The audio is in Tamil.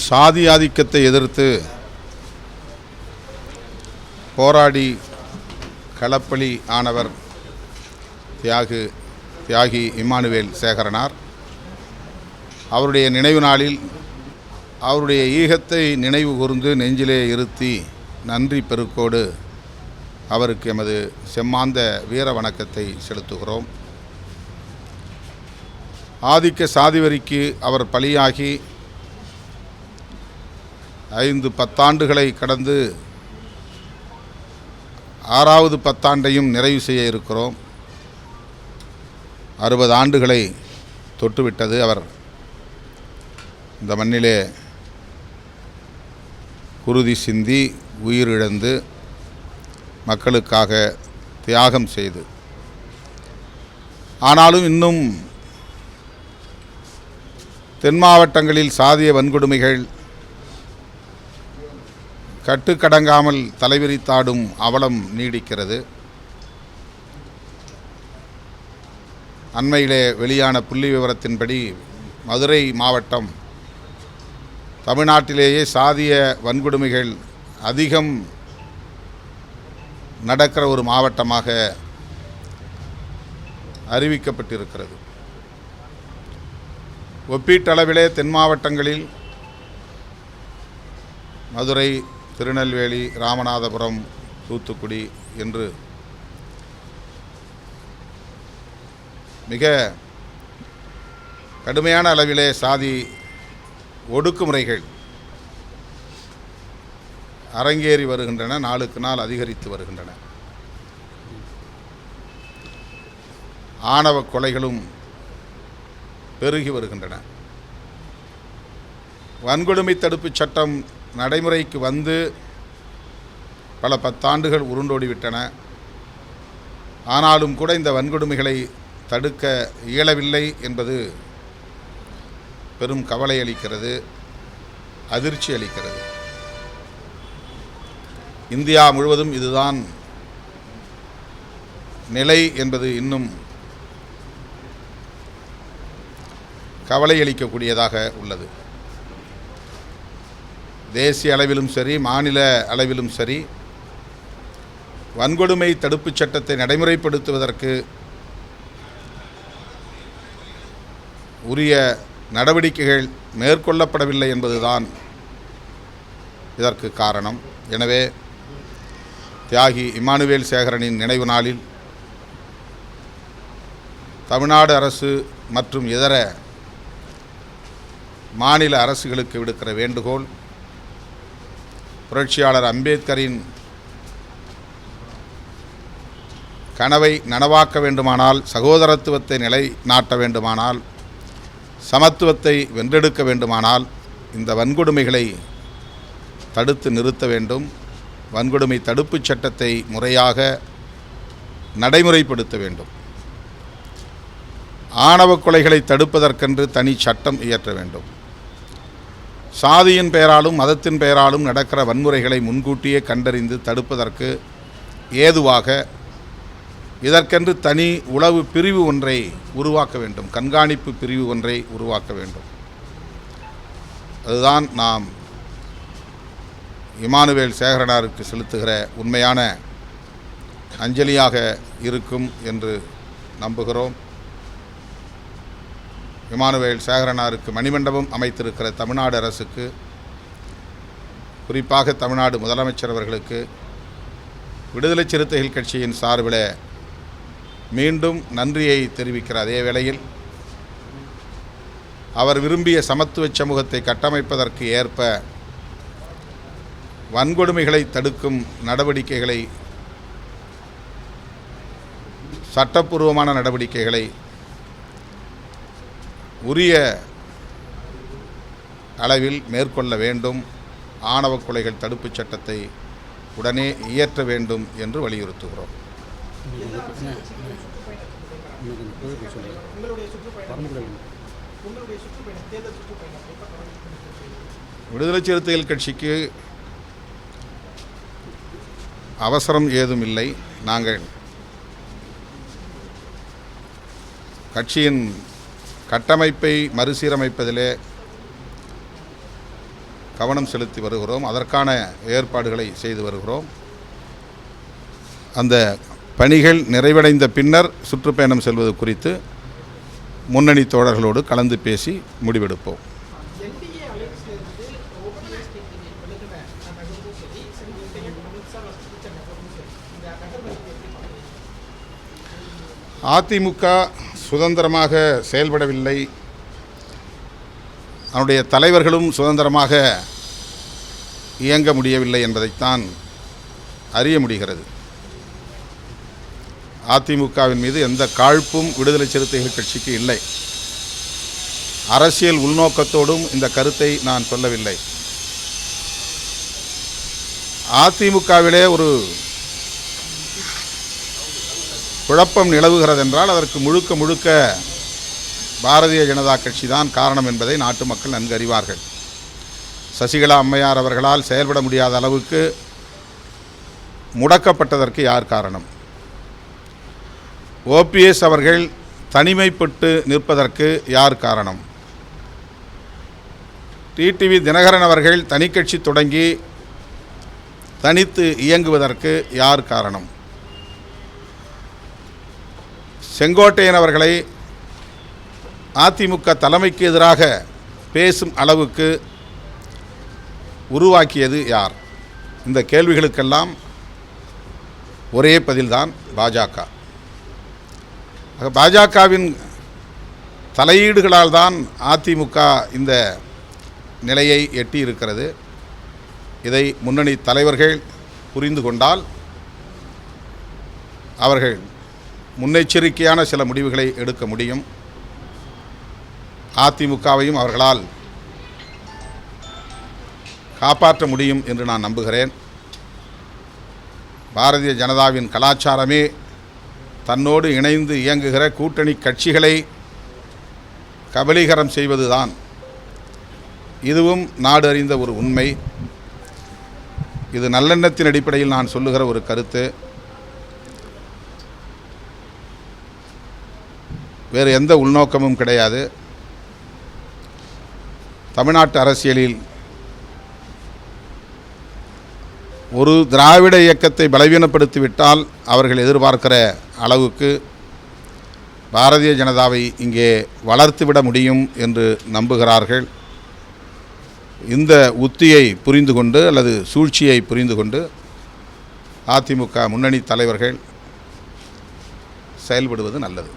சாதி ஆதிக்கத்தை எதிர்த்து போராடி களப்பலி ஆனவர் தியாகி இம்மானுவேல் சேகரனார். அவருடைய நினைவு நாளில் அவருடைய ஈகத்தை நினைவு கூர்ந்து நெஞ்சிலே இருத்தி நன்றி பெருக்கோடு அவருக்கு எமது செம்மாந்த வீர வணக்கத்தை செலுத்துகிறோம். ஆதிக்க சாதிவரிக்கு அவர் பலியாகி 5-10 ஆண்டுகளை கடந்து 6வது பத்தாண்டையும் நிறைவு செய்ய இருக்கிறோம். 60 ஆண்டுகளை தொட்டுவிட்டது. அவர் இந்த மண்ணிலே குருதி சிந்தி உயிரிழந்து மக்களுக்காக தியாகம் செய்து, ஆனாலும் இன்னும் தென் மாவட்டங்களில் சாதிய வன்கொடுமைகள் கட்டுக்கடங்காமல் தலைவிரித்தாடும் அவலம் நீடிக்கிறது. அண்மையிலே வெளியான புள்ளி விவரத்தின்படி மதுரை மாவட்டம் தமிழ்நாட்டிலேயே சாதிய வன்கொடுமைகள் அதிகம் நடக்கிற ஒரு மாவட்டமாக அறிவிக்கப்பட்டிருக்கிறது. ஒப்பீட்டளவிலே தென் மாவட்டங்களில் மதுரை, திருநெல்வேலி, ராமநாதபுரம், தூத்துக்குடி என்று மிக கடுமையான அளவிலே சாதி ஒடுக்குமுறைகள் அரங்கேறி வருகின்றன, நாளுக்கு நாள் அதிகரித்து வருகின்றன. ஆணவ கொலைகளும் பெருகி வருகின்றன. வன்கொடுமை தடுப்புச் சட்டம் நடைமுறைக்கு வந்து பல 10 ஆண்டுகள் உருண்டோடிவிட்டன. ஆனாலும் கூட இந்த வன்கொடுமைகளை தடுக்க இயலவில்லை என்பது பெரும் கவலை அளிக்கிறது, அதிர்ச்சி அளிக்கிறது. இந்தியா முழுவதும் இதுதான் நிலை என்பது இன்னும் கவலை அளிக்கக்கூடியதாக உள்ளது. தேசிய அளவிலும் சரி, மாநில அளவிலும் சரி, வன்கொடுமை தடுப்புச் சட்டத்தை நடைமுறைப்படுத்துவதற்கு உரிய நடவடிக்கைகள் மேற்கொள்ளப்படவில்லை என்பதுதான் இதற்கு காரணம். எனவே தியாகி இம்மானுவேல் சேகரனின் நினைவு நாளில் தமிழ்நாடு அரசு மற்றும் இதர மாநில அரசுகளுக்கு விடுக்கிற வேண்டுகோள், புரட்சியாளர் அம்பேத்கரின் கனவை நனவாக்க வேண்டுமானால், சகோதரத்துவத்தை நிலைநாட்ட வேண்டுமானால், சமத்துவத்தை வென்றெடுக்க வேண்டுமானால் இந்த வன்கொடுமைகளை தடுத்து நிறுத்த வேண்டும். வன்கொடுமை தடுப்புச் சட்டத்தை முறையாக நடைமுறைப்படுத்த வேண்டும். ஆணவ கொலைகளை தடுப்பதற்கென்று தனி சட்டம் இயற்ற வேண்டும். சாதியின் பெயராலும் மதத்தின் பெயராலும் நடக்கிற வன்முறைகளை முன்கூட்டியே கண்டறிந்து தடுப்பதற்கு ஏதுவாக இதற்கென்று தனி உளவு பிரிவு ஒன்றை உருவாக்க வேண்டும், கண்காணிப்பு பிரிவு ஒன்றை உருவாக்க வேண்டும். அதுதான் நாம் இம்மானுவேல் சேகரனாருக்கு செலுத்துகிற உண்மையான அஞ்சலியாக இருக்கும் என்று நம்புகிறோம். இம்மானுவேல் சேகரனாருக்கு மணிமண்டபம் அமைத்திருக்கிற தமிழ்நாடு அரசுக்கு, குறிப்பாக தமிழ்நாடு முதலமைச்சர் அவர்களுக்கு விடுதலை சிறுத்தைகள் கட்சியின் சார்பில் மீண்டும் நன்றியை தெரிவிக்கிற அதே வேளையில், அவர் விரும்பிய சமத்துவ சமூகத்தை கட்டமைப்பதற்கு ஏற்ப வன்கொடுமைகளை தடுக்கும் நடவடிக்கைகளை, சட்டப்பூர்வமான நடவடிக்கைகளை உரிய அளவில் மேற்கொள்ள வேண்டும். ஆணவ கொலைகள் தடுப்புச் சட்டத்தை உடனே இயற்ற வேண்டும் என்று வலியுறுத்துகிறோம். விடுதலை சிறுத்தைகள் கட்சிக்கு அவசரம் ஏதும் இல்லை. நாங்கள் கட்சியின் கட்டமைப்பை மறுசீரமைப்பதிலே கவனம் செலுத்தி வருகிறோம். அதற்கான ஏற்பாடுகளை செய்து வருகிறோம். அந்த பணிகள் நிறைவடைந்த பின்னர் சுற்றுப்பயணம் செல்வது குறித்து முன்னணி தோழர்களோடு கலந்து பேசி முடிவெடுப்போம். அதிமுக சுதந்திரமாக செயல்படவில்லை, அவருடைய தலைவர்களும் சுதந்திரமாக இயங்க முடியவில்லை என்பதைத்தான் அறிய முடிகிறது. அதிமுகவின் மீது எந்த காழ்ப்பும் விடுதலை சிறுத்தைகள் கட்சிக்கு இல்லை. அரசியல் உள்நோக்கத்தோடும் இந்த கருத்தை நான் சொல்லவில்லை. அதிமுகவிலே ஒரு குழப்பம் நிலவுகிறது என்றால் அதற்கு முழுக்க முழுக்க பாரதிய ஜனதா கட்சி தான் காரணம் என்பதை நாட்டு மக்கள் நன்கு அறிவார்கள். சசிகலா அம்மையார் அவர்களால் செயல்பட முடியாத அளவுக்கு முடக்கப்பட்டதற்கு யார் காரணம்? ஓபிஎஸ் அவர்கள் தனிமைப்பட்டு நிற்பதற்கு யார் காரணம்? டிடிவி தினகரன் அவர்கள் தனிக்கட்சி தொடங்கி தனித்து இயங்குவதற்கு யார் காரணம்? செங்கோட்டையன் அவர்களை அதிமுக தலைமைக்கு எதிராக பேசும் அளவுக்கு உருவாக்கியது யார்? இந்த கேள்விகளுக்கெல்லாம் ஒரே பதில்தான் பாஜக. பாஜகவின் தலையீடுகளால் தான் அதிமுக இந்த நிலையை எட்டியிருக்கிறது. இதை முன்னணி தலைவர்கள் புரிந்து கொண்டால் அவர்கள் முன்னெச்சரிக்கையான சில முடிவுகளை எடுக்க முடியும். அதிமுகவையும் அவர்களால் காப்பாற்ற முடியும் என்று நான் நம்புகிறேன். பாரதிய ஜனதாவின் கலாச்சாரமே தன்னோடு இணைந்து இயங்குகிற கூட்டணி கட்சிகளை கபலீகரம் செய்வதுதான். இதுவும் நாடு அறிந்த ஒரு உண்மை. இது நல்லெண்ணத்தின் அடிப்படையில் நான் சொல்லுகிற ஒரு கருத்து. வேறு எந்த உள்நோக்கமும் கிடையாது. தமிழ்நாட்டு அரசியலில் ஒரு திராவிட இயக்கத்தை பலவீனப்படுத்திவிட்டால் அவர்கள் எதிர்பார்க்கிற அளவுக்கு பாரதிய ஜனதாவை இங்கே வளர்த்துவிட முடியும் என்று நம்புகிறார்கள். இந்த உத்தியை புரிந்து கொண்டு அல்லது சூழ்ச்சியை புரிந்து கொண்டு அதிமுக முன்னணி தலைவர்கள் செயல்படுவது நல்லது.